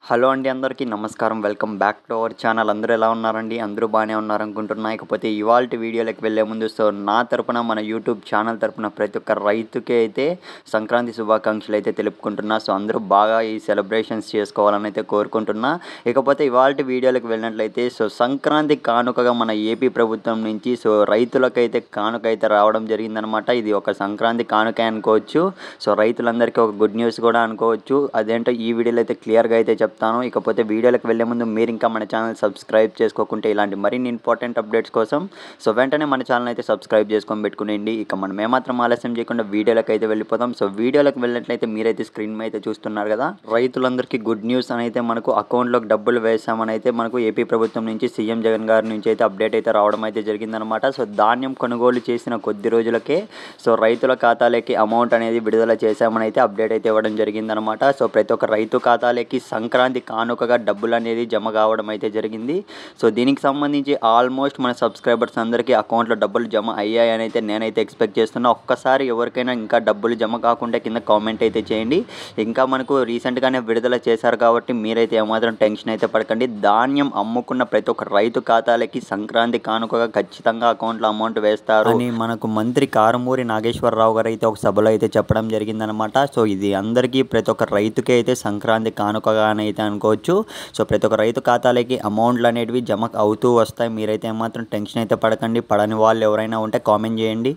Hello అండి, అందరికీ నమస్కారం. Welcome back to our channel. అందరూ ఎలా ఉన్నారండి? అందరూ బాగానే ఉన్నారనుకుంటున్నా. ఇకపోతే ఇవాల్టి వీడియోలోకి వెళ్ళే ముందు నా తరపున మన యూట్యూబ్ ఛానల్ తరపున ప్రతి ఒక్క రైతుకి అయితే సంక్రాంతి శుభాకాంక్షలు అయితే తెలుపుకుంటున్నా. అందరూ బాగా ఈ సెలబ్రేషన్స్ చేసుకోవాలని అయితే కోరుకుంటున్నా. ఇకపోతే ఇవాల్టి వీడియోలోకి వెళ్ళినట్లయితే సంక్రాంతి కానుకగా మన ఏపీ ప్రభుత్వం నుంచి రైతులకైతే కానుక అయితే రావడం జరిగిందనమాట. ఇది ఒక సంక్రాంతి కానుక అనుకోవచ్చు. రైతులందరికీ ఒక గుడ్ న్యూస్ కూడా అనుకోవచ్చు. అదేంటో ఈ వీడియోలో అయితే క్లియర్గా అయితే చెప్తాను. ఇకపోతే వీడియోలకు వెళ్ళే ముందు మీరు ఇంకా మన ఛానల్ సబ్స్క్రైబ్ చేసుకోకుంటే ఇలాంటి మరిన్ని ఇంపార్టెంట్ అప్డేట్స్ కోసం వెంటనే మన ఛానల్ అయితే సబ్స్క్రైబ్ చేసుకొని పెట్టుకునేయండి. ఇక మనం ఏమాత్రం ఆలస్యం చేయకుండా వీడియోలకు అయితే వెళ్ళిపోతాం. వీడియోలకు వెళ్ళినట్లయితే మీరైతే స్క్రీన్ మీద అయితే చూస్తున్నారు కదా, రైతులందరికీ గుడ్ న్యూస్ అని అయితే మనకు అకౌంట్లోకి డబ్బులు వేసామని అయితే మనకు ఏపీ ప్రభుత్వం నుంచి సీఎం జగన్ గారి నుంచి అయితే అప్డేట్ అయితే రావడం అయితే జరిగిందనమాట. ధాన్యం కొనుగోలు చేసిన కొద్ది రోజులకే రైతుల ఖాతాలోకి అమౌంట్ అనేది విడుదల చేశామని అయితే అప్డేట్ అయితే ఇవ్వడం జరిగిందనమాట. ప్రతి ఒక్క రైతు ఖాతాలోకి సంక్రాంతి కానుకగా డబ్బులు అనేది జమ కావడం అయితే జరిగింది. దీనికి సంబంధించి ఆల్మోస్ట్ మన సబ్స్క్రైబర్స్ అందరికీ అకౌంట్లో డబ్బులు జమ అయ్యాయని అయితే నేనైతే ఎక్స్పెక్ట్ చేస్తున్నా. ఒక్కసారి ఎవరికైనా ఇంకా డబ్బులు జమ కాకుండా కింద కామెంట్ అయితే చేయండి. ఇంకా మనకు రీసెంట్గానే విడుదల చేశారు కాబట్టి మీరైతే ఏమాత్రం టెన్షన్ అయితే పడకండి. ధాన్యం అమ్ముకున్న ప్రతి ఒక్క రైతు ఖాతాలకి సంక్రాంతి కానుకగా ఖచ్చితంగా అకౌంట్లో అమౌంట్ వేస్తారు అని మనకు మంత్రి కారుమూరి నాగేశ్వరరావు గారు అయితే ఒక సభలో అయితే చెప్పడం జరిగిందనమాట. ఇది అందరికీ ప్రతి ఒక్క రైతుకి అయితే సంక్రాంతి కానుకగా అయితే అనుకోవచ్చు. ప్రతి ఒక్క రైతు ఖాతాలకి అమౌంట్లు అనేటివి జమ అవుతూ వస్తాయి. మీరైతే ఏమాత్రం టెన్షన్ అయితే పడకండి. పడని వాళ్ళు ఎవరైనా ఉంటే కామెంట్ చేయండి.